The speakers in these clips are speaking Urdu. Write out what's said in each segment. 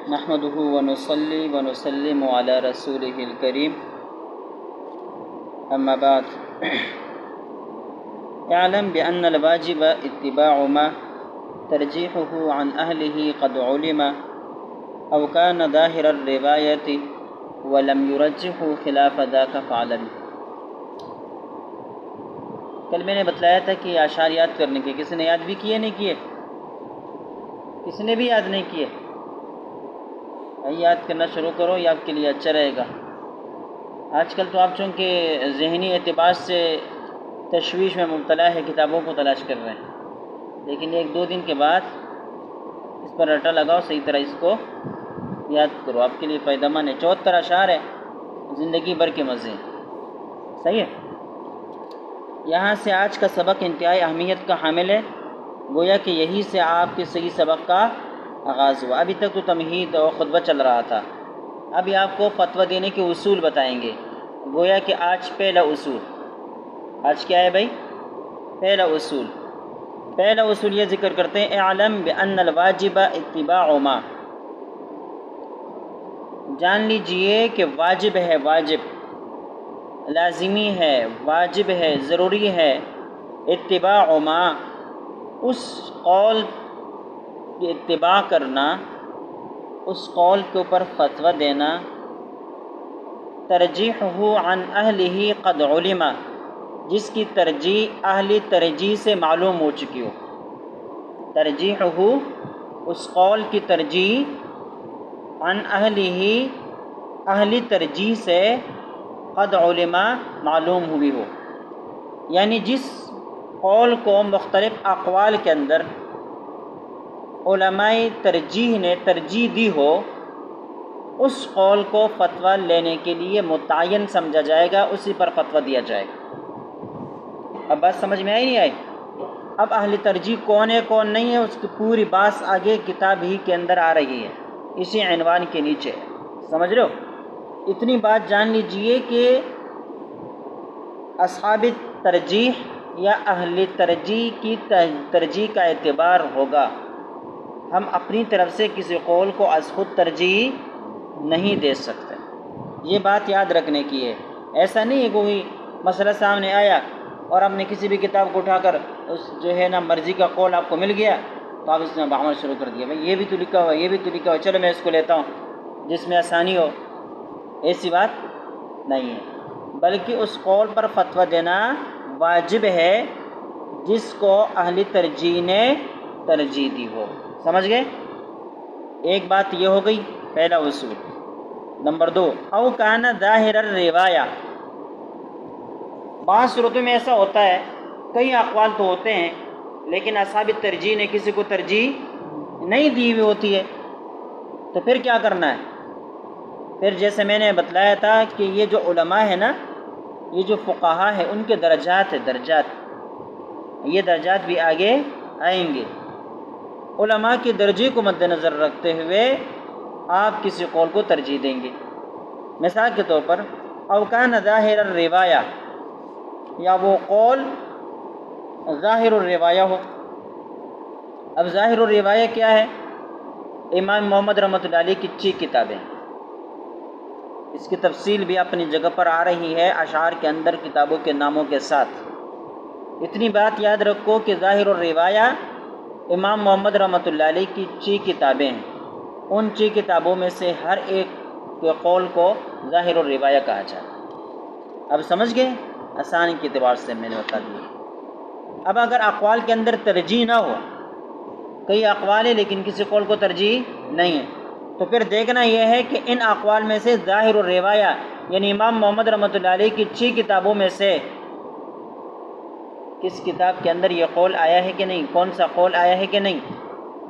نحمده ونصلي ونسلم على رسوله الكريم أما بعد اعلم بأن الواجب اتباع ما ترجيحه عن أهله قد علم أو كان ظاهر الرواية ولم يرجحوا خلاف ذاك فعلم۔ کل میں نے بتلایا تھا کہ اشعار یاد کرنے کے، کسی نے یاد بھی کیے نہیں کیے؟ کسی نے بھی یاد نہیں کیے؟ یاد کرنا شروع کرو، یہ آپ کے لیے اچھا رہے گا۔ آج کل تو آپ چونکہ ذہنی اعتبار سے تشویش میں مبتلا ہے، کتابوں کو تلاش کر رہے ہیں، لیکن ایک دو دن کے بعد اس پر رٹا لگاؤ، صحیح طرح اس کو یاد کرو، آپ کے لیے فائدہ مند ہے۔ 74 اشعار ہے، زندگی بھر کے مزے ہیں، صحیح ہے۔ یہاں سے آج کا سبق انتہائی اہمیت کا حامل ہے، گویا کہ یہی سے آپ کے صحیح سبق کا آغاز ہوا۔ ابھی تک تو تمہید اور خطبہ چل رہا تھا، ابھی آپ کو فتویٰ دینے کے اصول بتائیں گے۔ گویا کہ آج پہلا اصول، آج کیا ہے بھائی؟ پہلا اصول یہ ذکر کرتے ہیں، اعلم بأن الواجب اتباع ما، جان لیجئے کہ واجب ہے، واجب لازمی ہے، واجب ہے، ضروری ہے، اتباع ما، اس قول کی اتباع کرنا، اس قول کے اوپر فتویٰ دینا، ترجیحہ عن اہلہ قد علم، جس کی ترجیح اہل ترجیح سے معلوم ہو چکی ہو۔ ترجیحہ، اس قول کی ترجیح، عن اہلہ، اہل ترجیح سے، قد علم، معلوم ہوئی ہو، یعنی جس قول کو مختلف اقوال کے اندر علماء ترجیح نے ترجیح دی ہو، اس قول کو فتویٰ لینے کے لیے متعین سمجھا جائے گا، اسی پر فتویٰ دیا جائے گا۔ اب بات سمجھ میں آئی نہیں آئی؟ اب اہل ترجیح کون ہے کون نہیں ہے، اس کی پوری بات آگے کتاب ہی کے اندر آ رہی ہے، اسی عنوان کے نیچے، سمجھ رہے ہو؟ اتنی بات جان لیجئے کہ اصحاب ترجیح یا اہل ترجیح کی ترجیح کا اعتبار ہوگا، ہم اپنی طرف سے کسی قول کو از خود ترجیح نہیں دے سکتے، یہ بات یاد رکھنے کی ہے۔ ایسا نہیں ہے کوئی مسئلہ سامنے آیا اور آپ نے کسی بھی کتاب کو اٹھا کر اس جو ہے نا مرضی کا قول آپ کو مل گیا تو آپ اس میں بعمل شروع کر دیا، بھائی یہ بھی تو لکھا ہوا ہے، یہ بھی تو لکھا ہوا ہے، چلو میں اس کو لیتا ہوں جس میں آسانی ہو۔ ایسی بات نہیں ہے، بلکہ اس قول پر فتویٰ دینا واجب ہے جس کو اہل ترجیح نے ترجیح دی ہو۔ سمجھ گئے؟ ایک بات یہ ہو گئی، پہلا اصول۔ نمبر 2، او کان ظاہر الروایہ، بعض صورتوں میں ایسا ہوتا ہے، کئی اقوال تو ہوتے ہیں لیکن اصحاب ترجیح نے کسی کو ترجیح نہیں دی ہوئی ہوتی ہے، تو پھر کیا کرنا ہے؟ پھر جیسے میں نے بتلایا تھا کہ یہ جو علماء ہے نا، یہ جو فقہا ہے، ان کے درجات ہیں، درجات، یہ درجات بھی آگے آئیں گے۔ علماء کے درجے کو مد نظر رکھتے ہوئے آپ کسی قول کو ترجیح دیں گے۔ مثال کے طور پر، او کان ظاہر الروایہ، یا وہ قول ظاہر الروایہ ہو۔ اب ظاہر الروایہ کیا ہے؟ امام محمد رحمۃ اللہ علیہ کی 6 کتابیں، اس کی تفصیل بھی اپنی جگہ پر آ رہی ہے اشعار کے اندر کتابوں کے ناموں کے ساتھ۔ اتنی بات یاد رکھو کہ ظاہر الروایہ امام محمد رحمۃ اللہ علیہ کی 6 کتابیں ہیں، ان 6 کتابوں میں سے ہر ایک کے قول کو ظاہر الروایہ کہا جاتا ہے۔ اب سمجھ گئے؟ آسانی کے اعتبار سے میں نے بتا دیا۔ اب اگر اقوال کے اندر ترجیح نہ ہو، کئی اقوال ہیں لیکن کسی قول کو ترجیح نہیں ہے، تو پھر دیکھنا یہ ہے کہ ان اقوال میں سے ظاہر الروایہ یعنی امام محمد رحمۃ اللہ علیہ کی 6 کتابوں میں سے کس کتاب کے اندر یہ قول آیا ہے کہ نہیں، کون سا قول آیا ہے کہ نہیں۔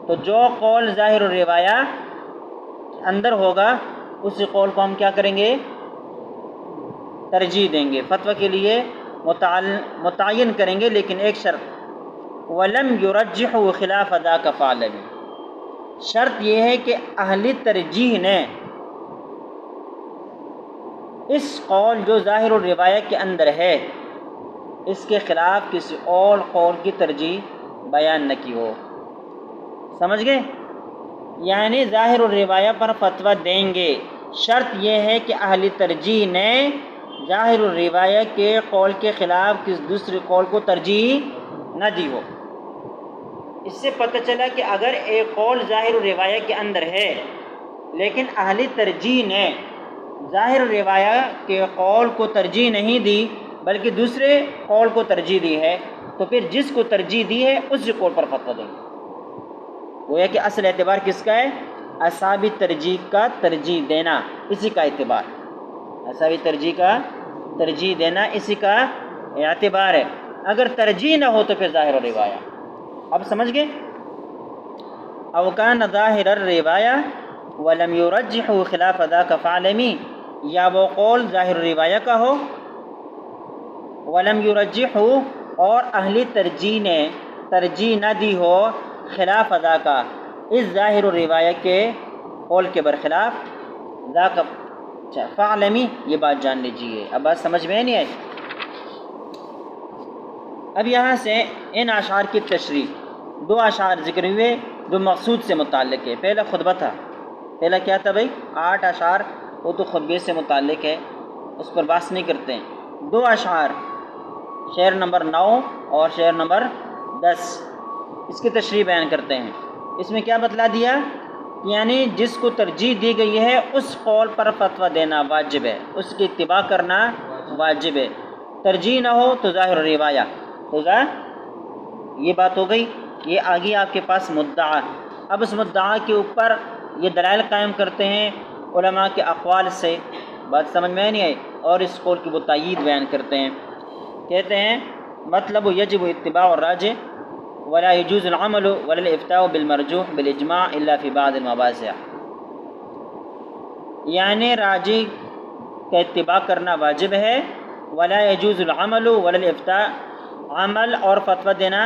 تو جو قول ظاہر الروایہ اندر ہوگا اسی قول کو ہم کیا کریں گے؟ ترجیح دیں گے، فتویٰ کے لیے متعین کریں گے، لیکن ایک شرط، وَلَمْ يُرَجِّحُوا خِلَافَ ذَاكَ فَعْلَمْ، شرط یہ ہے کہ اہل ترجیح نے اس قول جو ظاہر الروایہ کے اندر ہے اس کے خلاف کسی اور قول کی ترجیح بیان نہ کی ہو۔ سمجھ گئے؟ یعنی ظاہر الروایہ پر فتویٰ دیں گے، شرط یہ ہے کہ اہل ترجیح نے ظاہر الروایہ کے قول کے خلاف کس دوسرے قول کو ترجیح نہ دی ہو۔ اس سے پتہ چلا کہ اگر ایک قول ظاہر الروایہ کے اندر ہے لیکن اہل ترجیح نے ظاہر الروایہ کے قول کو ترجیح نہیں دی بلکہ دوسرے قول کو ترجیح دی ہے، تو پھر جس کو ترجیح دی ہے اسی قول پر فتویٰ دیں گے۔ گویا کہ اصل اعتبار کس کا ہے؟ اصحاب ترجیح کا ترجیح دینا، اسی کا اعتبار، اصحاب ترجیح کا ترجیح دینا اسی کا اعتبار ہے۔ اگر ترجیح نہ ہو تو پھر ظاہر الروایہ۔ اب سمجھ گئے؟ او کان ظاہر الروایہ ولم یرجحوا خلاف ذاک فاعلمی، یا وہ قول ظاہر الروایہ کا ہو ولم یرجحوا اور اہل ترجیح نے ترجیح نہ دی ہو خلاف ادا کا، اس ظاہر الروایہ کے قول کے برخلاف، ذاک فاعلمی، یہ بات جان لیجیے۔ اب بات سمجھ میں نہیں آئی؟ اب یہاں سے ان اشعار کی تشریح، دو اشعار ذکر ہوئے جو مقصود سے متعلق ہے۔ پہلا خطبہ تھا، پہلا کیا تھا بھائی؟ 8 اشعار، وہ تو خطبے سے متعلق ہے، اس پر بحث نہیں کرتے ہیں۔ دو اشعار، شعر نمبر 9 اور شعر نمبر 10، اس کی تشریح بیان کرتے ہیں۔ اس میں کیا بتلا دیا؟ یعنی جس کو ترجیح دی گئی ہے اس قول پر فتویٰ دینا واجب ہے، اس کی اتباع کرنا واجب ہے، ترجیح نہ ہو تو ظاہر الروایہ ہوگا۔ یہ بات ہو گئی۔ یہ آگے آپ کے پاس مدعا، اب اس مدعا کے اوپر یہ دلائل قائم کرتے ہیں علماء کے اقوال سے، بات سمجھ میں نہیں آئی، اور اس قول کی وہ تائید بیان کرتے ہیں۔ کہتے ہیں مطلب یجب اتباع الراجح ولا يجوز العمل ولا الافتاء بالمرجوح بالاجماع الا في بعض المواضع، یعنی راجح کا اتباع کرنا واجب ہے، ولا يجوز العمل ولا الافتاء، عمل اور فتویٰ دینا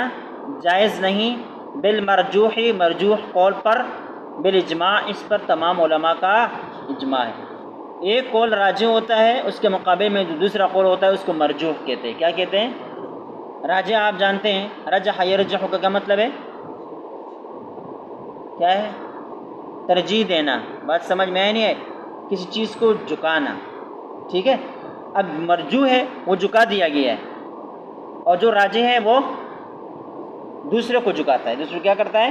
جائز نہیں، بالمرجوح، مرجوح قول پر، بالاجماع، اس پر تمام علماء کا اجماع ہے۔ ایک قول راجح ہوتا ہے، اس کے مقابلے میں جو دوسرا قول ہوتا ہے اس کو مرجوح کہتے ہیں۔ کیا کہتے ہیں؟ راجح آپ جانتے ہیں، رجح یرجح کا کیا مطلب ہے؟ کیا ہے؟ ترجیح دینا، بات سمجھ میں نہیں ہے، کسی چیز کو جھکانا، ٹھیک ہے؟ اب مرجوح ہے وہ جھکا دیا گیا ہے، اور جو راجح ہے وہ دوسرے کو جھکاتا ہے، دوسرے کیا کرتا ہے؟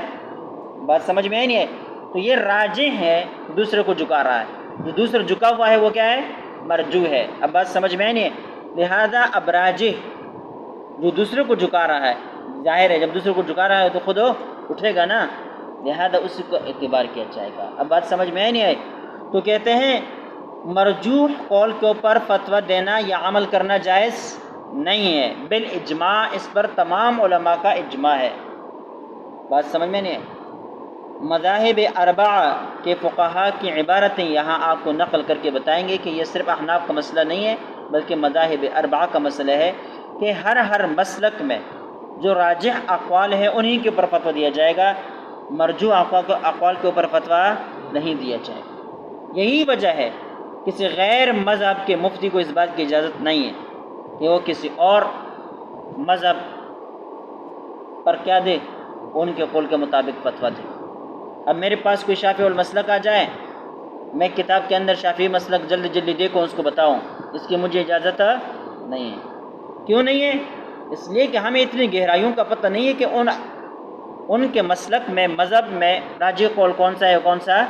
بات سمجھ میں نہیں ہے، تو یہ راجح ہے دوسرے کو جھکا رہا ہے، جو دوسرا جھکا ہوا ہے وہ کیا ہے؟ مرجوح ہے۔ اب بات سمجھ میں نہیں ہے، لہذا اب راجح جو دوسرے کو جھکا رہا ہے، ظاہر ہے جب دوسرے کو جھکا رہا ہے تو خود اٹھے گا نا، لہذا اسی کو اعتبار کیا جائے گا۔ اب بات سمجھ میں نہیں آئی؟ تو کہتے ہیں مرجوح قول کے اوپر فتویٰ دینا یا عمل کرنا جائز نہیں ہے، بالاجماع، اس پر تمام علماء کا اجماع ہے۔ بات سمجھ میں نہیں آئی؟ مذاہب اربعہ کے فقہا کی عبارتیں یہاں آپ کو نقل کر کے بتائیں گے کہ یہ صرف احناف کا مسئلہ نہیں ہے بلکہ مذاہب اربعہ کا مسئلہ ہے کہ ہر مسلک میں جو راجح اقوال ہے انہی کے اوپر فتویٰ دیا جائے گا، مرجوح اقوال کے اوپر فتویٰ نہیں دیا جائے گا۔ یہی وجہ ہے کسی غیر مذہب کے مفتی کو اس بات کی اجازت نہیں ہے کہ وہ کسی اور مذہب پر کیا دے، ان کے قول کے مطابق فتویٰ دے۔ اب میرے پاس کوئی شافعی المسلک آ جائے، میں کتاب کے اندر شافعی مسلک جلدی دیکھوں اس کو بتاؤں، اس کی مجھے اجازت نہیں ہے۔ کیوں نہیں ہے؟ اس لیے کہ ہمیں اتنی گہرائیوں کا پتہ نہیں ہے کہ ان کے مسلک میں، مذہب میں راجح قول کون سا ہے کون سا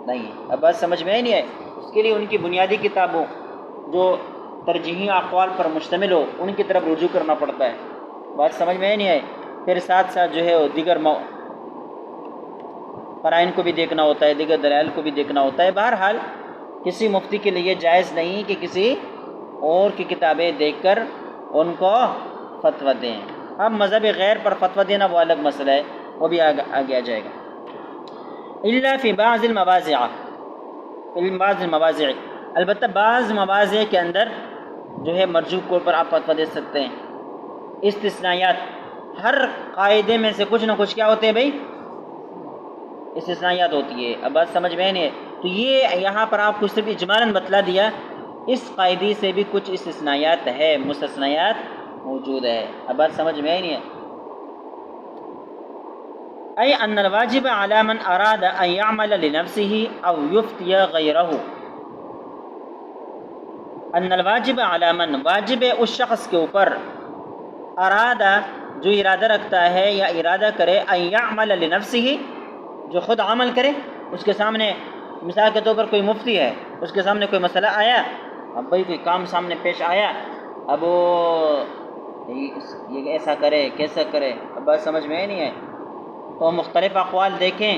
نہیں ہے۔ اب بات سمجھ میں نہیں ہے، اس کے لیے ان کی بنیادی کتابوں جو ترجیحی اقوال پر مشتمل ہو ان کی طرف رجوع کرنا پڑتا ہے۔ بات سمجھ میں نہیں ہے، پھر ساتھ ساتھ جو ہے وہ دیگر قرائن کو بھی دیکھنا ہوتا ہے، دیگر دلائل کو بھی دیکھنا ہوتا ہے۔ بہرحال کسی مفتی کے لیے جائز نہیں کہ کسی اور کی کتابیں دیکھ کر ان کو فتویٰ دیں۔ اب مذہب غیر پر فتویٰ دینا وہ الگ مسئلہ ہے، وہ بھی آگے آ جائے گا۔ الا فی بعض المواضع، البتہ بعض مواضع کے اندر جو ہے مرجوح قول پر آپ فتویٰ دے سکتے ہیں۔ استثنائیات، ہر قاعدے میں سے کچھ نہ کچھ کیا ہوتے ہیں بھائی؟ استثنائیات ہوتی ہے۔ اب بات سمجھ میں نہیں ہے، تو یہ یہاں پر آپ کو صرف اجمالاً بتلا دیا، اس قاعدے سے بھی کچھ استثنائیات ہے، مستثنیات موجود ہے۔ اب بات سمجھ میں نہیں ہے۔ ای ان الواجب علی من اراد ان یعمل لنفسه او یفتی غیرہ، ان الواجب علی من، واجب ہے اس شخص کے اوپر، ارادہ جو ارادہ رکھتا ہے یا ارادہ کرے، ان یعمل لنفسه جو خود عمل کرے، اس کے سامنے مثال کے طور پر کوئی مفتی ہے، اس کے سامنے کوئی مسئلہ آیا، اب بھائی کوئی کام سامنے پیش آیا، اب وہ یہ ایسا کرے کیسا کرے، اب بات سمجھ میں نہیں ہے، تو مختلف اقوال دیکھیں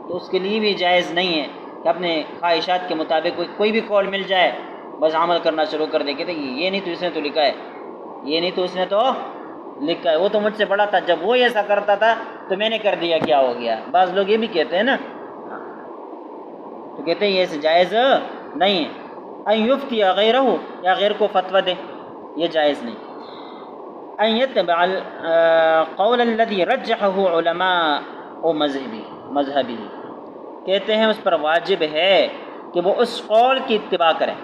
تو اس کے لیے بھی جائز نہیں ہے کہ اپنے خواہشات کے مطابق کوئی بھی قول مل جائے بس عمل کرنا شروع کر دے کہ یہ نہیں تو اس نے تو لکھا ہے، یہ نہیں تو اس نے تو لکھا ہے، وہ تو مجھ سے بڑا تھا، جب وہ ایسا کرتا تھا تو میں نے کر دیا، کیا ہو گیا؟ بعض لوگ یہ بھی کہتے ہیں نا، تو کہتے ہیں یہ جائز نہیں ہے۔ ان یفتی غیرہ، یا غیر کو فتویٰ دے، یہ جائز نہیں۔ ان یتبع القول الذی رجحہ علماء مذہبی، کہتے ہیں اس پر واجب ہے کہ وہ اس قول کی اتباع کرے،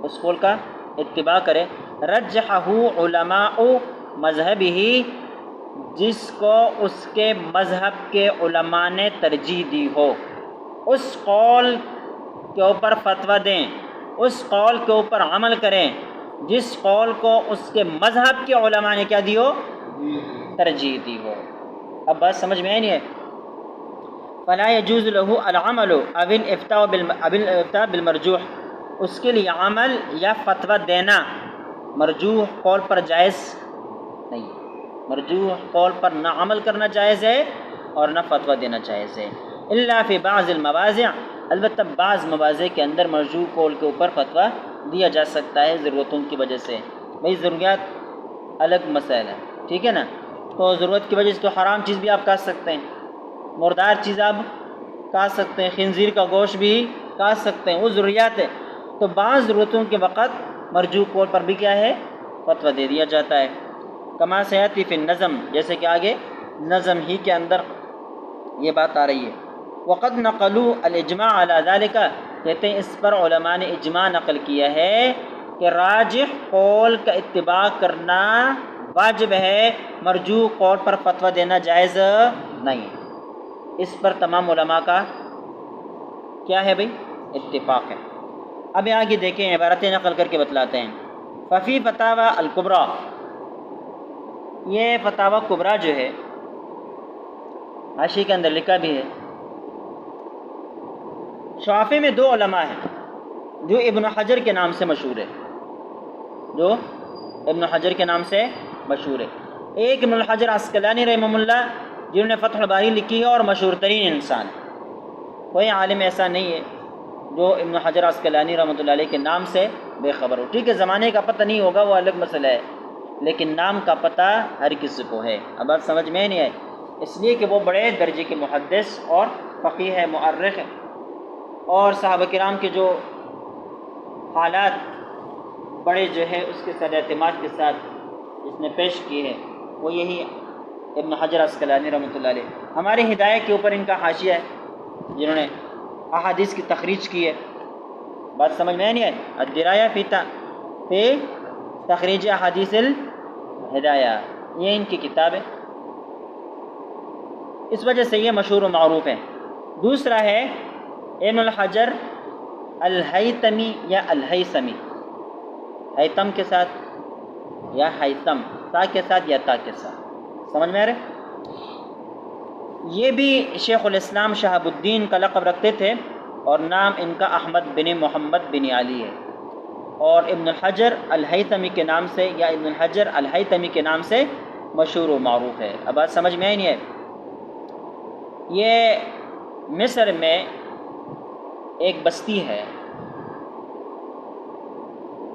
اس قول کا اتباع کرے، رجحہ علماء مذہبی، جس کو اس کے مذہب کے علماء نے ترجیح دی ہو، اس قول کے اوپر فتویٰ دیں، اس قول کے اوپر عمل کریں جس قول کو اس کے مذہب کے علماء نے کیا دی ہو؟ ترجیح دی ہو۔ اب بات سمجھ میں نہیں ہے؟ فلا يجوز له العمل او الافتاء بالمرجوح، اس کے لیے عمل یا فتویٰ دینا مرجوح قول پر جائز نہیں، مرجوح قول پر نہ عمل کرنا جائز ہے اور نہ فتویٰ دینا جائز ہے، الا فی بعض المواضع، البتہ بعض مواضع کے اندر مرجوح قول کے اوپر فتویٰ دیا جا سکتا ہے ضرورتوں کی وجہ سے۔ بھئی ضروریات الگ مسائل ہے، ٹھیک ہے نا، تو ضرورت کی وجہ سے تو حرام چیز بھی آپ کھا سکتے ہیں، مردار چیز آپ کھا سکتے ہیں، خنزیر کا گوشت بھی کھا سکتے ہیں، وہ ضروریات ہے، تو بعض ضرورتوں کے وقت مرجوح قول پر بھی کیا ہے؟ فتویٰ دے دیا جاتا ہے۔ کما سیاتی فی النظم، جیسے کہ آگے نظم ہی کے اندر یہ بات آ رہی ہے۔ وقد نقلوا الاجماع علی ذلک، کہتے ہیں اس پر علماء نے اجماع نقل کیا ہے کہ راجح قول کا اتباع کرنا واجب ہے، مرجوح قول پر فتویٰ دینا جائز نہیں، اس پر تمام علماء کا کیا ہے بھئی؟ اتفاق ہے۔ اب آگے دیکھیں، عبارتیں نقل کر کے بتلاتے ہیں۔ ففی فتاوی الکبریٰ، یہ فتاوی کبریٰ جو ہے حاشیے کے اندر لکھا بھی ہے، شافعی میں دو علماء ہیں جو ابن حجر کے نام سے مشہور ہے، جو ابن حجر کے نام سے مشہور ہے۔ ایک ابن الحجر عسقلانی رحمہ اللہ، جنہوں نے فتح الباری لکھی ہے اور مشہور ترین انسان، کوئی عالم ایسا نہیں ہے جو ابن حجر عسقلانی رحمۃ اللہ علیہ کے نام سے بے خبر ہو۔ ٹھیک ہے، زمانے کا پتہ نہیں ہوگا، وہ الگ مسئلہ ہے، لیکن نام کا پتہ ہر کسی کو ہے۔ اب بات سمجھ میں نہیں آئی، اس لیے کہ وہ بڑے درجے کے محدث اور فقیہ ہے، مؤرخ ہے، اور صحابہ کرام کے جو حالات بڑے جو ہے اس کے ساتھ اعتماد کے ساتھ جس نے پیش کی ہے وہ یہی ابن حجر عسقلانی رحمۃ اللہ علیہ۔ ہماری ہدایت کے اوپر ان کا حاشیہ ہے جنہوں نے احادیث کی تخریج کی ہے۔ بات سمجھ میں نہیں آئی؟ الدرایہ فی تخریج احادیث الہدایہ، یہ ان کی کتاب ہے، اس وجہ سے یہ مشہور و معروف ہے۔ دوسرا ہے ابن الحجر الہیتمی یا الہیثمی، ہیتم کے ساتھ یا ہیتم، تا کے ساتھ یا تا کے ساتھ، سمجھ میں آ رہے؟ یہ بھی شیخ الاسلام شہاب الدین کا لقب رکھتے تھے اور نام ان کا احمد بن محمد بن علی ہے، اور ابن الحجر الہیتمی کے نام سے یا ابن الحجر الہیتمی کے نام سے مشہور و معروف ہے۔ اب بات سمجھ میں آئی نہیں ہے؟ یہ مصر میں ایک بستی ہے،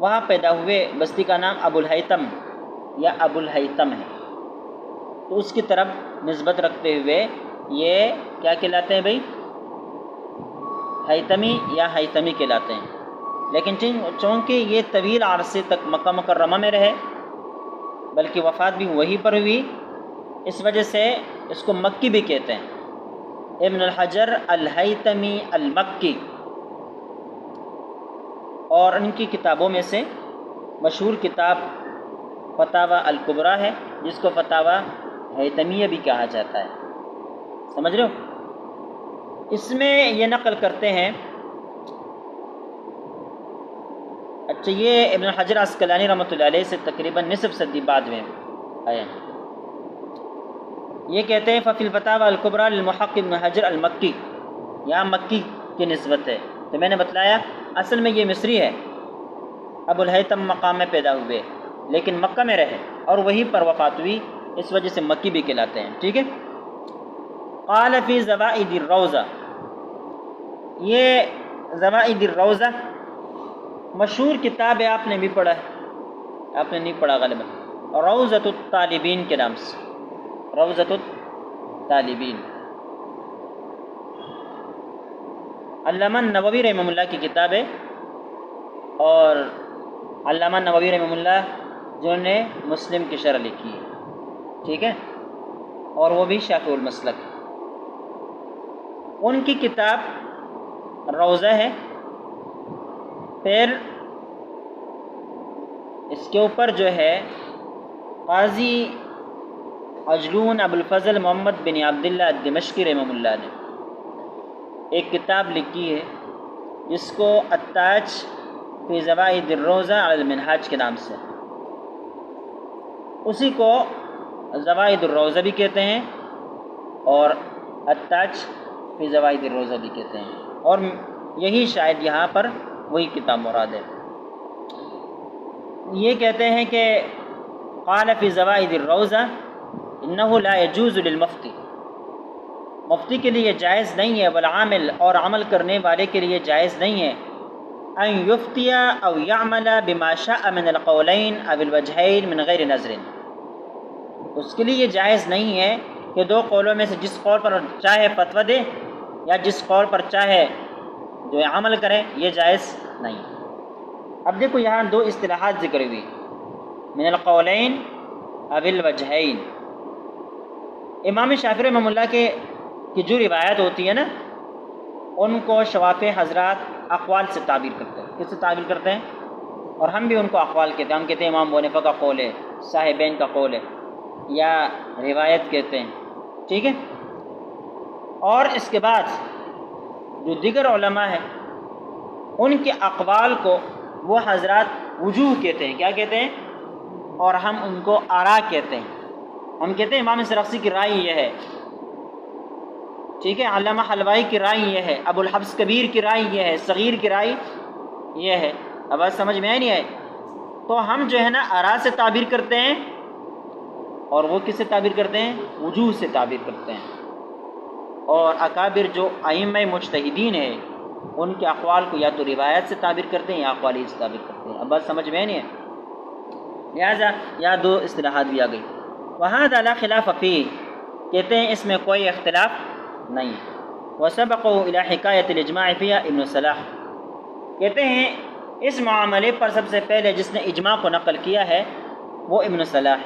وہاں پیدا ہوئے، بستی کا نام ابو الہیتم یا ابو الہیتم ہے، تو اس کی طرف نسبت رکھتے ہوئے یہ کیا کہلاتے ہیں بھائی؟ ہیتمی یا ہیتمی کہلاتے ہیں۔ لیکن چونکہ یہ طویل عرصے تک مکہ مکرمہ میں رہے، بلکہ وفات بھی وہیں پر ہوئی، اس وجہ سے اس کو مکی بھی کہتے ہیں، ابن الحجر الہیتمی المکی۔ اور ان کی کتابوں میں سے مشہور کتاب فتاوی الکبریٰ ہے، جس کو فتاوی ہیتمیہ بھی کہا جاتا ہے، سمجھ رہے ہو؟ اس میں یہ نقل کرتے ہیں، اچھا یہ ابن حجر عسقلانی رحمۃ اللہ علیہ سے تقریباً نصف صدی بعد میں آئے ہیں۔ یہ کہتے ہیں ففی الفتاوی الکبریٰ للمحقق ابن حجر المکی، یہاں مکی کی نسبت ہے، تو میں نے بتلایا اصل میں یہ مصری ہے، ابو الہیثم مقام میں پیدا ہوئے لیکن مکہ میں رہے اور وہیں پر وفات ہوئی، اس وجہ سے مکی بھی کہلاتے ہیں، ٹھیک ہے۔ قال فی زوائد الروضہ، یہ زوائد الروضہ مشہور کتاب ہے، آپ نے بھی پڑھا ہے، آپ نے نہیں پڑھا غالباً، روضۃ الطالبین کے نام سے، روضۃ الطالبین، علامہ نووی رحمہ اللہ کی کتاب ہے، اور علامہ نووی رحمہ اللہ جنہوں نے مسلم کی شرح لکھی ہے، ٹھیک ہے، اور وہ بھی شافعی المسلک، ان کی کتاب روضہ ہے۔ پھر اس کے اوپر جو ہے قاضی عجلون ابو الفضل محمد بن عبداللہ الدمشقی رحمہ اللہ نے ایک کتاب لکھی ہے جس کو التاج فی زوائد الروضہ علی المنہاج کے نام سے، اسی کو زوائد الروضہ بھی کہتے ہیں اور التاج فی زوائد الروضہ بھی کہتے ہیں، اور یہی شاید یہاں پر وہی کتاب مراد ہے۔ یہ کہتے ہیں کہ قال فی زوائد الروضہ انہ لا یجوز للمفتی، مفتی کے لیے جائز نہیں ہے، والعامل اور عمل کرنے والے کے لیے جائز نہیں ہے، ان یفتی او یعمل بما شاء من القولین او الوجہین من غیر نظر، اس کے لیے یہ جائز نہیں ہے کہ دو قولوں میں سے جس قول پر چاہے فتویٰ دے یا جس قول پر چاہے جو عمل کرے، یہ جائز نہیں۔ اب دیکھو یہاں دو اصطلاحات ذکر ہوئی، من القولین او الوجہین۔ امام شافعی رحمہ اللہ کی جو روایت ہوتی ہے نا، ان کو شوافع حضرات اقوال سے تعبیر کرتے ہیں۔ کس سے تعبیر کرتے ہیں؟ اور ہم بھی ان کو اقوال کہتے ہیں، ہم کہتے ہیں امام ابو حنیفہ کا قول ہے، صاحبین کا قول ہے، یا روایت کہتے ہیں، ٹھیک ہے۔ اور اس کے بعد جو دیگر علماء ہیں ان کے اقوال کو وہ حضرات وجوہ کہتے ہیں، کیا کہتے ہیں؟ اور ہم ان کو آراء کہتے ہیں۔ ہم کہتے ہیں امام سرخسی کی رائے یہ ہے، ٹھیک ہے، علامہ حلوائی کی رائے یہ ہے، ابو الحفظ کبیر کی رائے یہ ہے، صغیر کی رائے یہ ہے۔ اب بات سمجھ میں آئی نہیں آئی؟ تو ہم جو ہے نا آراء سے تعبیر کرتے ہیں، اور وہ کس سے تعبیر کرتے ہیں؟ وجوہ سے تعبیر کرتے ہیں۔ اور اکابر جو ائمہ مجتہدین ہیں ان کے اقوال کو یا تو روایت سے تعبیر کرتے ہیں یا اقوالی سے تعبیر کرتے ہیں۔ اب بات سمجھ میں نہیں ہے؟ لہٰذا یا دو اصطلاحات بھی آ گئی۔ وَهَذَا لَا خِلَافَ فِيهِ، کہتے ہیں اس میں کوئی اختلاف نہیں۔ وَسَبَقُوا إِلَى حِكَایَةِ الْإِجْمَاعِ فِيهَا ابن صلاح، کہتے ہیں اس معاملے پر سب سے پہلے جس نے اجماع کو نقل کیا ہے وہ ابن صلاح،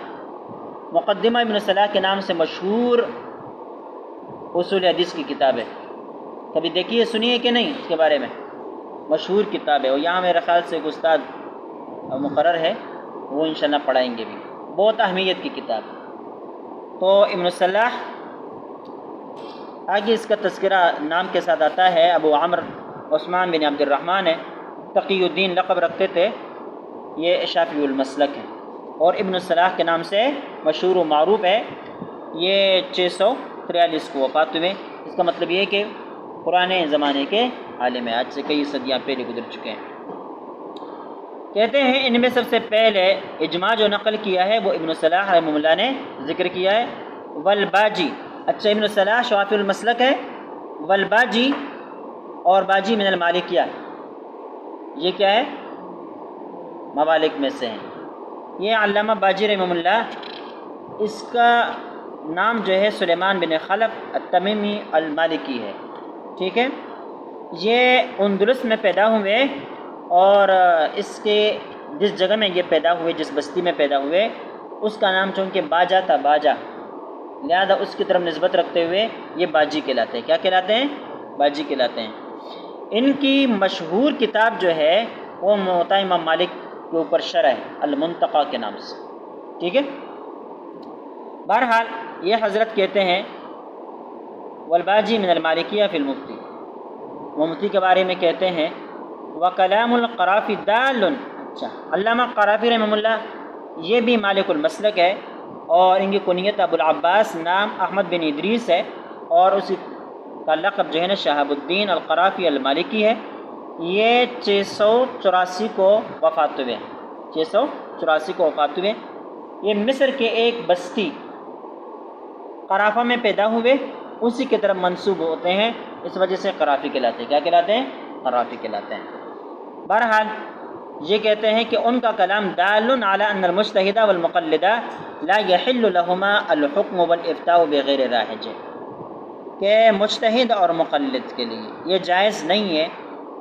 مقدمہ ابن صلاح کے نام سے مشہور اصول حدیث کی کتاب ہے، کبھی دیکھیے سنیے کہ نہیں اس کے بارے میں، مشہور کتاب ہے، اور یہاں میرے خیال سے ایک استاد مقرر ہے، وہ انشاءاللہ پڑھائیں گے بھی، بہت اہمیت کی کتاب ہے۔ تو ابن صلاح آگے اس کا تذکرہ نام کے ساتھ آتا ہے، ابو عمر عثمان بن عبد الرحمن ہے، تقی الدین لقب رکھتے تھے، یہ شافعی المسلک ہے، اور ابن صلاح کے نام سے مشہور و معروف ہے۔ یہ 643 کو وفات ہوئے، اس کا مطلب یہ ہے کہ پرانے زمانے کے عالم ہیں، آج سے کئی صدیاں پہلے گزر چکے ہیں۔ کہتے ہیں ان میں سب سے پہلے اجماع جو نقل کیا ہے وہ ابن صلاح رحمہ اللہ نے ذکر کیا ہے۔ والباجی، اچھا ابن صلاح شافعی المسلک ہے، والباجی اور باجی من المالکیہ، یہ کیا ہے؟ ممالک میں سے ہیں۔ یہ علامہ باجی رحمہ اللہ، اس کا نام جو ہے سلیمان بن خلف التمیمی المالکی ہے، ٹھیک ہے۔ یہ اندلس میں پیدا ہوئے، اور اس کے جس جگہ میں یہ پیدا ہوئے، جس بستی میں پیدا ہوئے، اس کا نام چونکہ باجا تھا، باجا، لہذا اس کی طرف نسبت رکھتے ہوئے یہ باجی کہلاتے ہیں۔ کیا کہلاتے ہیں؟ باجی کہلاتے ہیں۔ ان کی مشہور کتاب جو ہے وہ موطا امام مالک کے اوپر شرح ہے، المنتقی کے نام سے، ٹھیک ہے۔ بہرحال یہ حضرت کہتے ہیں والباجی من المالکیہ فی المفتی، وہ مفتی کے بارے میں کہتے ہیں وکلام القرافی دال، اچھا علامہ قرافی رحمہ اللہ یہ بھی مالک المسلک ہے، اور ان کی کنیت ابو العباس، نام احمد بن ادریس ہے، اور اسی کا لقب جو ہے نا شہاب الدین القرافی المالکی ہے۔ یہ 684 کو وفات ہوئے، 684 کو وفات ہوئے۔ یہ مصر کے ایک بستی قرافہ میں پیدا ہوئے، اسی کی طرف منسوب ہوتے ہیں، اس وجہ سے قرافی کہلاتے ہیں۔ کیا کہلاتے ہیں؟ قرافی کہلاتے ہیں۔ بہرحال یہ کہتے ہیں کہ ان کا کلام دال علی ان المجتہد والمقلد لا یحل لہما الحکم والافتاء بغیر راحج، کہ مجتہد اور مقلد کے لیے یہ جائز نہیں ہے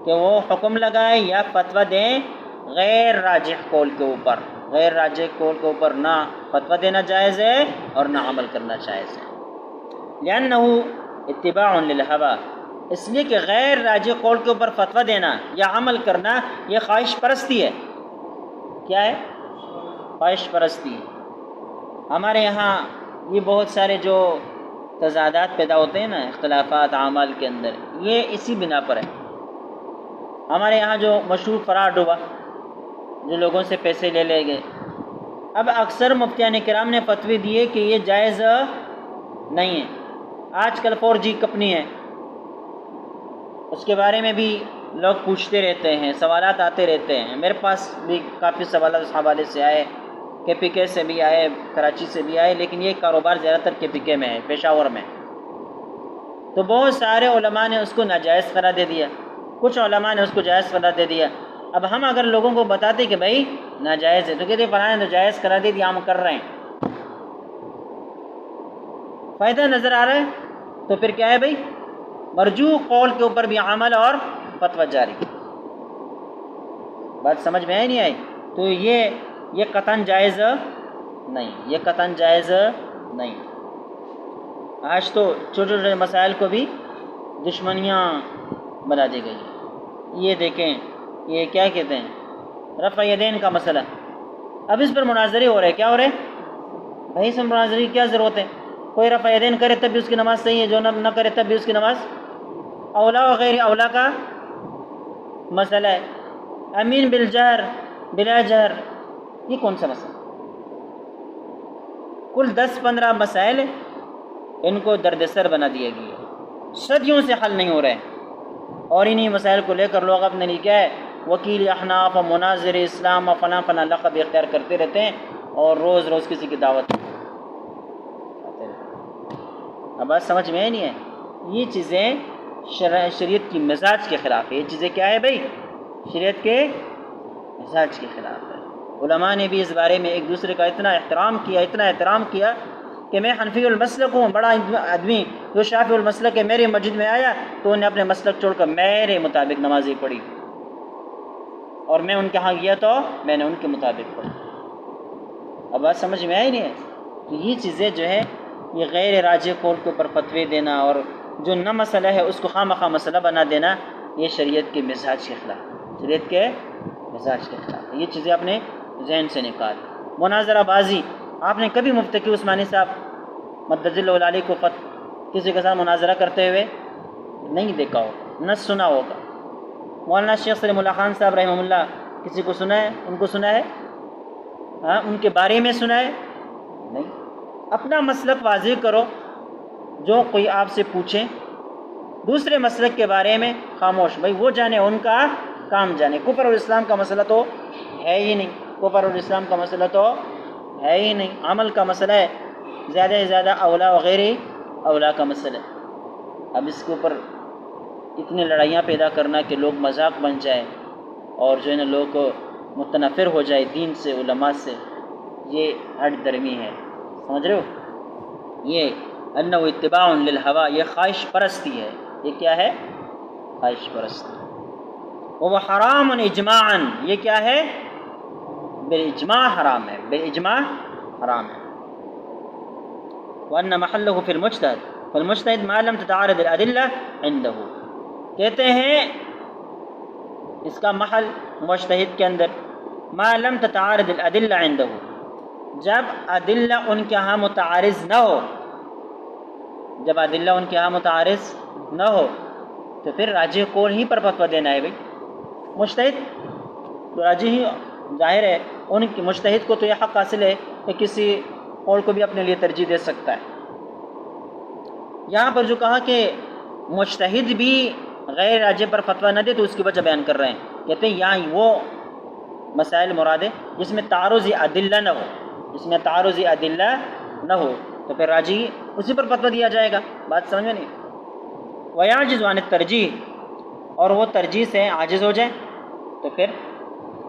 کہ وہ حکم لگائے یا فتویٰ دیں غیر راجح قول کے اوپر، غیر راجح قول کے اوپر نہ فتویٰ دینا جائز ہے اور نہ عمل کرنا جائز ہے، لأنہ اتباع للہوا، اس لیے کہ غیر راجح قول کے اوپر فتویٰ دینا یا عمل کرنا یہ خواہش پرستی ہے۔ کیا ہے؟ خواہش پرستی ہے۔ ہمارے یہاں یہ بہت سارے جو تضادات پیدا ہوتے ہیں نا، اختلافات اعمال کے اندر، یہ اسی بنا پر ہے۔ ہمارے یہاں جو مشہور فراڈ ہوا، جو لوگوں سے پیسے لے لے گئے، اب اکثر مفتیان کرام نے فتوی دیے کہ یہ جائز نہیں ہے۔ آج کل 4G کمپنی ہے، اس کے بارے میں بھی لوگ پوچھتے رہتے ہیں، سوالات آتے رہتے ہیں۔ میرے پاس بھی کافی سوالات اس حوالے سے آئے، KPK سے بھی آئے، کراچی سے بھی آئے، لیکن یہ کاروبار زیادہ تر KPK میں ہے، پشاور میں۔ تو بہت سارے علماء نے اس کو ناجائز قرار دے دیا، کچھ علماء نے اس کو جائز قرار دے دیا۔ اب ہم اگر لوگوں کو بتاتے کہ بھائی ناجائز ہے، تو کہتے ہیں فلاں نے تو جائز قرار دے دیا، ہم کر رہے ہیں، فائدہ نظر آ رہا ہے، تو پھر کیا ہے بھائی؟ مرجوح قول کے اوپر بھی عمل اور فتویٰ جاری۔ بات سمجھ میں آئی نہیں آئی؟ تو یہ قطعاً جائز نہیں، یہ قطعاً جائز نہیں۔ آج تو چھوٹے چھوٹے مسائل کو بھی دشمنیاں بنا دی گئی ہیں۔ یہ دیکھیں، یہ کیا کہتے ہیں، رفع یدین کا مسئلہ، اب اس پر مناظرے ہو رہے، کیا ہو رہے؟ بھائی اس میں مناظرے کی کیا ضرورت ہے؟ کوئی رفع یدین کرے تب بھی اس کی نماز صحیح ہے، جو نہ کرے تب بھی اس کی نماز۔ اولا و غیر اولا کا مسئلہ ہے، امین بالجہر بلا جہر، یہ کون سا مسئلہ؟ کل 10-15 مسائل ان کو دردسر بنا دیا گیا، صدیوں سے حل نہیں ہو رہے، اور انہی مسائل کو لے کر لوگ اپنے لیے کیا ہے، وکیل احناف و مناظر اسلام و فلاں فلاں لقب اختیار کرتے رہتے ہیں، اور روز روز کسی کی دعوت۔ اب بات سمجھ میں نہیں ہے؟ یہ چیزیں شریعت کی مزاج کے خلاف ہے۔ یہ چیزیں کیا ہے بھائی؟ شریعت کے مزاج کے خلاف ہے۔ علماء نے بھی اس بارے میں ایک دوسرے کا اتنا احترام کیا کہ میں حنفی المسلک ہوں، بڑا آدمی جو شافعی المسلک ہے، میری مسجد میں آیا تو انہیں اپنے مسلک چھوڑ کر میرے مطابق نمازی پڑھی، اور میں ان کے ہاں گیا تو میں نے ان کے مطابق پڑھی۔ اب بات سمجھ میں آئی نہیں ہے؟ تو یہ چیزیں جو ہے، یہ غیر راجح قول کے اوپر فتوی دینا اور جو نہ مسئلہ ہے اس کو خواہ مسئلہ بنا دینا، یہ شریعت کے مزاج کے خلاف، شریعت کے مزاج کے خلاف۔ یہ چیزیں اپنے ذہن سے نکال۔ مناظرہ بازی، آپ نے کبھی مفتقی عثمانی صاحب مدد اللہ علیہ کو کسی کے ساتھ مناظرہ کرتے ہوئے نہیں دیکھا ہوگا، نہ سنا ہوگا۔ مولانا شیخ سلیم اللہ خان صاحب رحمہ اللہ کسی کو سنا ہے؟ ان کو سنا ہے؟ ہاں، ان کے بارے میں سنا ہے؟ نہیں۔ اپنا مسلک واضح کرو، جو کوئی آپ سے پوچھیں دوسرے مسلک کے بارے میں خاموش، بھائی وہ جانے، ان کا کام جانے۔ کفر اور اسلام کا مسئلہ تو ہے ہی نہیں، کفر اور اسلام کا مسئلہ تو ہے ہی نہیں، عمل کا مسئلہ ہے، زیادہ سے زیادہ اولا وغیرہ اولا کا مسئلہ ہے۔ اب اس کے اوپر اتنی لڑائیاں پیدا کرنا کہ لوگ مذاق بن جائے اور جو ہے نا لوگ متنفر ہو جائے دین سے، علماء سے، یہ ہٹ درمی ہے۔ سمجھ رہے ہو؟ یہ انہ اتباع للہوا، یہ خواہش پرستی ہے۔ یہ کیا ہے؟ خواہش پرستی۔ وہ حرام اجماعا، یہ کیا ہے؟ بالاجماع حرام ہے، بالاجماع حرام ہے۔ وان محلہ فی المجتہد، فالمجتہد ما لم تتعارض الادلہ عنده، کہتے ہیں اس کا محل مجتہد کے اندر ما لم تتعارض الادلہ عنده، جب ادلہ ان کے ہاں متعارض نہ ہو، جب ادلہ ان کے یہاں متعارض نہ ہو تو پھر راجح قول ہی پر فتویٰ دینا ہے بھائی. مجتہد تو راجح ہی ظاہر ہے، ان کی مجتہد کو تو یہ حق حاصل ہے کہ کسی قول کو بھی اپنے لیے ترجیح دے سکتا ہے. یہاں پر جو کہا کہ مجتہد بھی غیر راجح پر فتویٰ نہ دے تو اس کی وجہ بیان کر رہے ہیں. کہتے ہیں یہاں وہ مسائل مراد ہے جس میں تعارضی ادلہ نہ ہو، جس میں تعارضی ادلہ نہ ہو تو پھر راجی اسی پر فتویٰ دیا جائے گا. بات سمجھ میں نہیں؟ وَيَعْجِزُ عَنِ التَّرْجِیح، اور وہ ترجیح سے عاجز ہو جائے تو پھر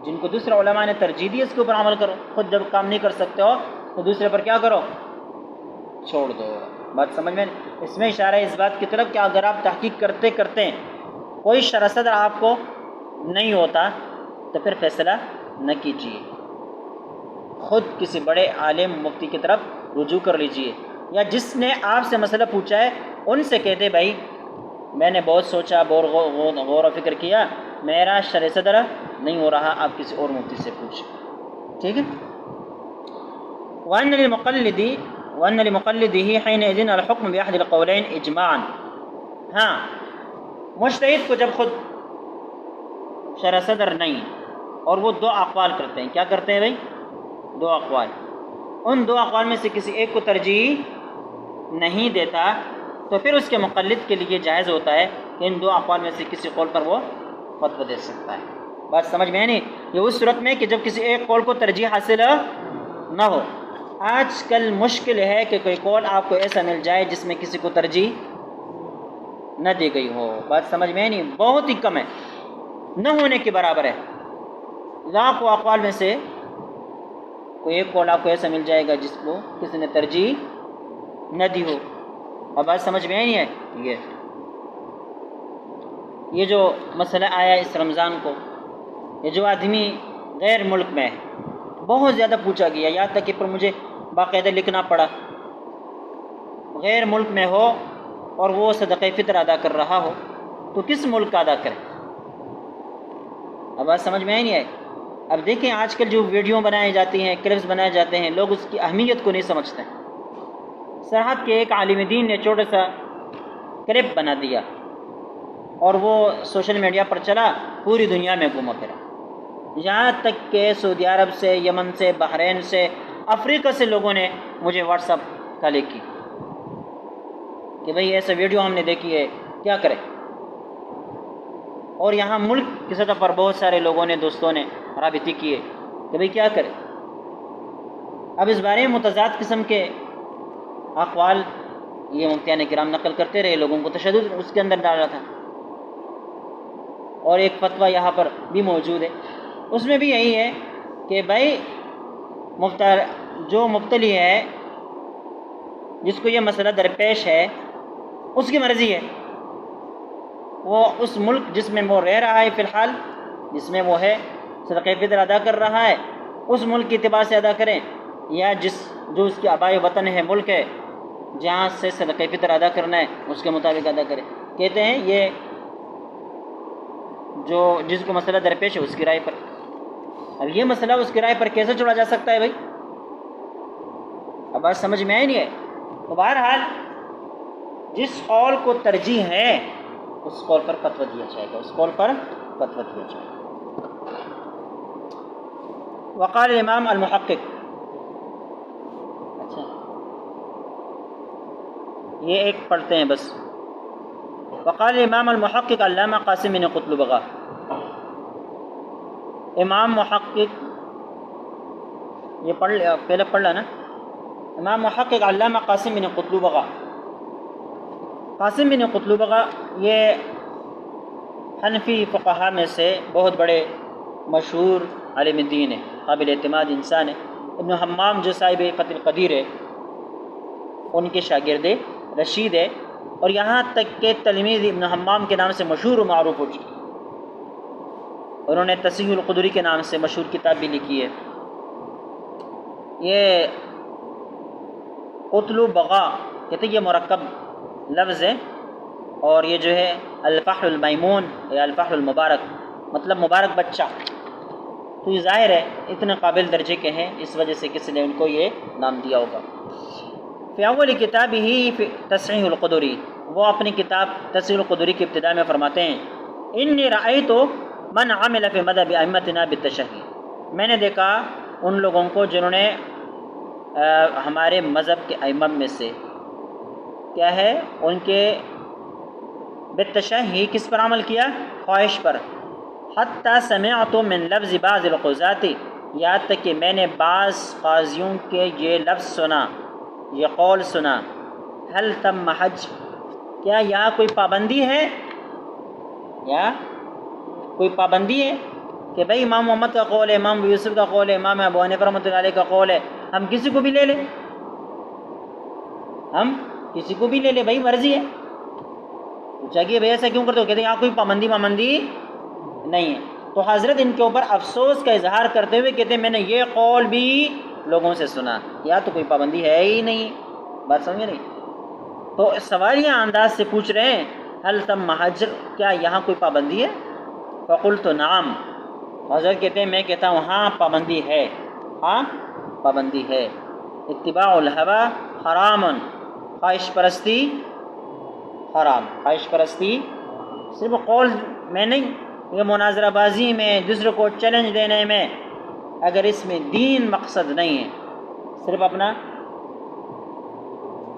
جن کو دوسرے علماء نے ترجیح دی اس کے اوپر عمل کرو. خود جب کام نہیں کر سکتے ہو تو دوسرے پر کیا کرو؟ چھوڑ دو. بات سمجھ میں نہیں؟ اس میں اشارہ ہے اس بات کی طرف کہ اگر آپ تحقیق کرتے کرتے کوئی شرح صدر آپ کو نہیں ہوتا تو پھر فیصلہ نہ کیجیے، خود کسی بڑے عالم مفتی کی طرف رجوع کر لیجیے، یا جس نے آپ سے مسئلہ پوچھا ہے ان سے کہتے بھائی میں نے بہت سوچا، غور و فکر کیا، میرا شرح صدر نہیں ہو رہا، آپ کسی اور مفتی سے پوچھیں. ٹھیک ہے. وَأَنَّ لِمُقَلِّدِهِ حِينَئِذٍ الْحُكْمُ بِأَحْدِ الْقَوْلَيْنِ إِجْمَاعًا. ہاں، مجتہد کو جب خود شرح صدر نہیں اور وہ دو اقوال کرتے ہیں، کیا کرتے ہیں بھائی؟ دو اقوال، ان دو اقوال میں سے کسی ایک کو ترجیح نہیں دیتا تو پھر اس کے مقلد کے لیے جائز ہوتا ہے کہ ان دو اقوال میں سے کسی قول پر وہ فتویٰ دے سکتا ہے. بات سمجھ میں نہیں؟ یہ اس صورت میں کہ جب کسی ایک قول کو ترجیح حاصل نہ ہو. آج کل مشکل ہے کہ کوئی قول آپ کو ایسا مل جائے جس میں کسی کو ترجیح نہ دی گئی ہو. بات سمجھ میں نہیں؟ بہت ہی کم ہے، نہ ہونے کے برابر ہے. لاکھوں اقوال میں سے کوئی ایک قول آپ کو ایسا مل جائے گا جس کو کسی نے ترجیح نہ دی ہو. اب بات سمجھ میں نہیں ہے؟ یہ جو مسئلہ آیا اس رمضان کو، یہ جو آدمی غیر ملک میں ہے، بہت زیادہ پوچھا گیا، یہاں تک کہ پر مجھے باقاعدہ لکھنا پڑا. غیر ملک میں ہو اور وہ صدقہ فطر ادا کر رہا ہو تو کس ملک کا ادا کرے؟ اب بات سمجھ میں نہیں آئی؟ اب دیکھیں آج کل جو ویڈیو بنائی جاتی ہیں، کلپس بنائے جاتے ہیں، لوگ اس کی اہمیت کو نہیں سمجھتے. سرحد کے ایک عالم دین نے چھوٹا سا کلپ بنا دیا اور وہ سوشل میڈیا پر چلا، پوری دنیا میں گھوما پھرا، یہاں تک کہ سعودی عرب سے، یمن سے، بحرین سے، افریقہ سے لوگوں نے مجھے واٹس ایپ کال کی کہ بھئی ایسا ویڈیو ہم نے دیکھی ہے، کیا کریں؟ اور یہاں ملک کی سطح پر بہت سارے لوگوں نے، دوستوں نے رابطے کیے کہ بھئی کیا کریں. اب اس بارے میں متضاد قسم کے اقوال یہ مفتیان کرام نقل کرتے رہے، لوگوں کو تشدد اس کے اندر ڈالا تھا. اور ایک فتویٰ یہاں پر بھی موجود ہے، اس میں بھی یہی ہے کہ بھائی جو مبتلی ہے، جس کو یہ مسئلہ درپیش ہے، اس کی مرضی ہے، وہ اس ملک جس میں وہ رہ رہا ہے فی الحال، جس میں وہ ہے صدقہ فطر ادا کر رہا ہے، اس ملک کے اعتبار سے ادا کریں، یا جو اس کی آبائی وطن ہے، ملک ہے جہاں سے صدقہ فطر ادا کرنا ہے اس کے مطابق ادا کریں. کہتے ہیں یہ جس کو مسئلہ درپیش ہے اس کی رائے پر. اب یہ مسئلہ اس کی رائے پر کیسے چھوڑا جا سکتا ہے بھائی؟ اب بات سمجھ میں آئی نہیں ہے؟ تو بہرحال جس قول کو ترجیح ہے اس قول پر فتویٰ دیا جائے گا، اس قول پر فتویٰ دیا جائے گا. وقال الامام المحقق، اچھا یہ ایک پڑھتے ہیں بس. وقال الامام المحقق علامہ قاسم بن قطلبغہ، امام محقق، یہ پہلے پڑھ لا نا، امام محقق علامہ قاسم بن قطلبغہ. قاسم بن قطلبغہ یہ حنفی فقہا میں سے بہت بڑے مشہور عالم دین ہے، قابل اعتماد انسان ہے. ابن حمام جو صاحب فتح القدیر ہے ان کے شاگرد رشید ہے، اور یہاں تک کہ تلمیذ ابن حمام کے نام سے مشہور و معروف ہو چکے. انہوں نے تصحیح القدری کے نام سے مشہور کتاب بھی لکھی ہے. یہ قطلبغہ کہتے ہیں، یہ مرکب لفظ ہے، اور یہ جو ہے الفحل المیمون یا الفحل المبارک، مطلب مبارک بچہ. تو یہ ظاہر ہے اتنے قابل درجے کے ہیں، اس وجہ سے کسی نے ان کو یہ نام دیا ہوگا. فی اول کتاب ہی تصحیح القدری، وہ اپنی کتاب تصحیح القدری کی ابتدا میں فرماتے ہیں انی رأیت من عمل فی مذہب ائمتنا بالتشہی، میں نے دیکھا ان لوگوں کو جنہوں نے ہمارے مذہب کے ائمہ میں سے کیا ہے ان کے بالتشہی کس پر عمل کیا؟ خواہش پر. حتی سمعت من لفظ بعض القضاة، یہاں تک کہ میں نے بعض قاضیوں کے یہ لفظ سنا، یہ قول سنا، هل تم حج، کیا یہاں کوئی پابندی ہے؟ یا کوئی پابندی ہے کہ بھئی امام محمد کا قول ہے، امام ابو یوسف کا قول ہے، امام ابو حنیفہ رحمۃ اللہ علیہ کا قول ہے، ہم کسی کو بھی لے لیں، ہم کسی کو بھی لے لیں، بھئی مرضی ہے. پوچھا کہ بھئی ایسا کیوں کرتے ہو؟ کہتے ہیں یہاں کوئی پابندی نہیں ہے. تو حضرت ان کے اوپر افسوس کا اظہار کرتے ہوئے کہتے ہیں میں نے یہ قول بھی لوگوں سے سنا، یا تو کوئی پابندی ہے ہی نہیں. بات سمجھے نہیں؟ تو سوالیہ انداز سے پوچھ رہے ہیں هل تم حج، کیا یہاں کوئی پابندی ہے؟ فقلت نعم، حضرت کہتے ہیں میں کہتا ہوں ہاں پابندی ہے، ہاں پابندی ہے. اتباع الہوی حرام، خواہش پرستی حرام. خواہش پرستی صرف قول میں نہیں، یہ مناظرہ بازی میں، دوسرے کو چیلنج دینے میں، اگر اس میں دین مقصد نہیں ہے، صرف اپنا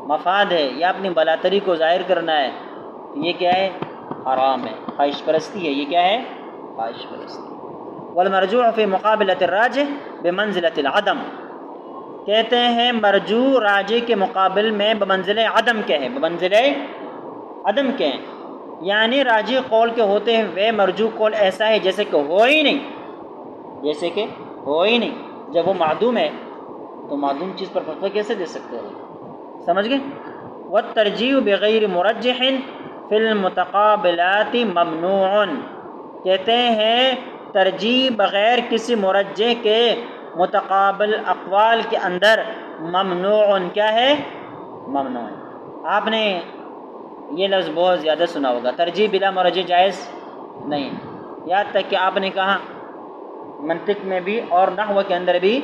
مفاد ہے یا اپنی بلاتری کو ظاہر کرنا ہے، یہ کیا ہے؟ حرام ہے، خواہش پرستی ہے. یہ کیا ہے؟ خواہش پرستی. والمرجوع فی مقابلۃ الراجح بمنزلۃ العدم، کہتے ہیں مرجوع راجح کے مقابل میں بمنزل عدم کے ہے، بمنزل عدم کے ہیں. یعنی راجح قول کے ہوتے ہوئے مرجوع قول ایسا ہے جیسے کہ ہو ہی نہیں، جیسے کہ ہو ہی نہیں. جب وہ معدوم ہے تو معدوم چیز پر فتویٰ کیسے دے سکتے ہیں؟ سمجھ گئے؟ والترجیح بغیر مرجح فی المتقابلات ممنوع، کہتے ہیں ترجیح بغیر کسی مرجح کے متقابل اقوال کے اندر ممنوع، کیا ہے؟ ممنوع. آپ نے یہ لفظ بہت زیادہ سنا ہوگا، ترجیح بلا مرجح جائز نہیں. یہاں تک کہ آپ نے کہا منطق میں بھی اور نحو کے اندر بھی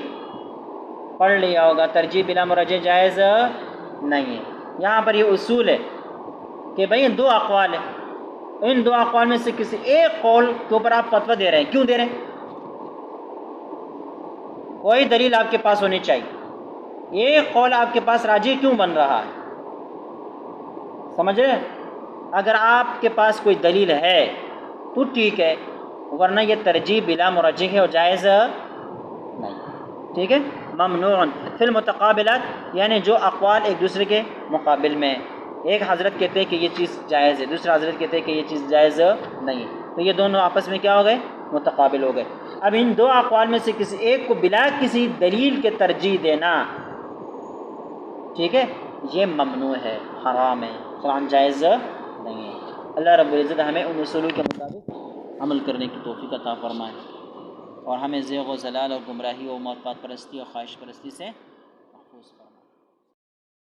پڑھ لیا ہوگا، ترجیح بلا مرجح جائز نہیں ہے. یہاں پر یہ اصول ہے کہ بھئی دو اقوال ہیں، ان دو اقوال میں سے کسی ایک قول کے اوپر آپ فتویٰ دے رہے ہیں، کیوں دے رہے ہیں؟ کوئی دلیل آپ کے پاس ہونی چاہیے. ایک قول آپ کے پاس راجح کیوں بن رہا ہے؟ سمجھ رہے؟ اگر آپ کے پاس کوئی دلیل ہے تو ٹھیک ہے، ورنہ یہ ترجیح بلا مرجح ہے اور جائز نہیں. ٹھیک ہے؟ ممنوع فی المتقابلات، یعنی جو اقوال ایک دوسرے کے مقابل میں، ایک حضرت کہتے ہیں کہ یہ چیز جائز ہے، دوسرا حضرت کہتے ہیں کہ یہ چیز جائز نہیں، تو یہ دونوں آپس میں کیا ہو گئے؟ متقابل ہو گئے. اب ان دو اقوال میں سے کسی ایک کو بلا کسی دلیل کے ترجیح دینا، ٹھیک ہے، یہ ممنوع ہے، حرام ہے، شرعاً جائز نہیں ہے. اللہ رب العزت ہمیں ان اصولوں کے مطابق عمل کرنے کی توفیق عطا فرمائے، اور ہمیں زیغ و ضلال اور گمراہی و مفاد پرستی اور خواہش پرستی سے محفوظ فرمائے.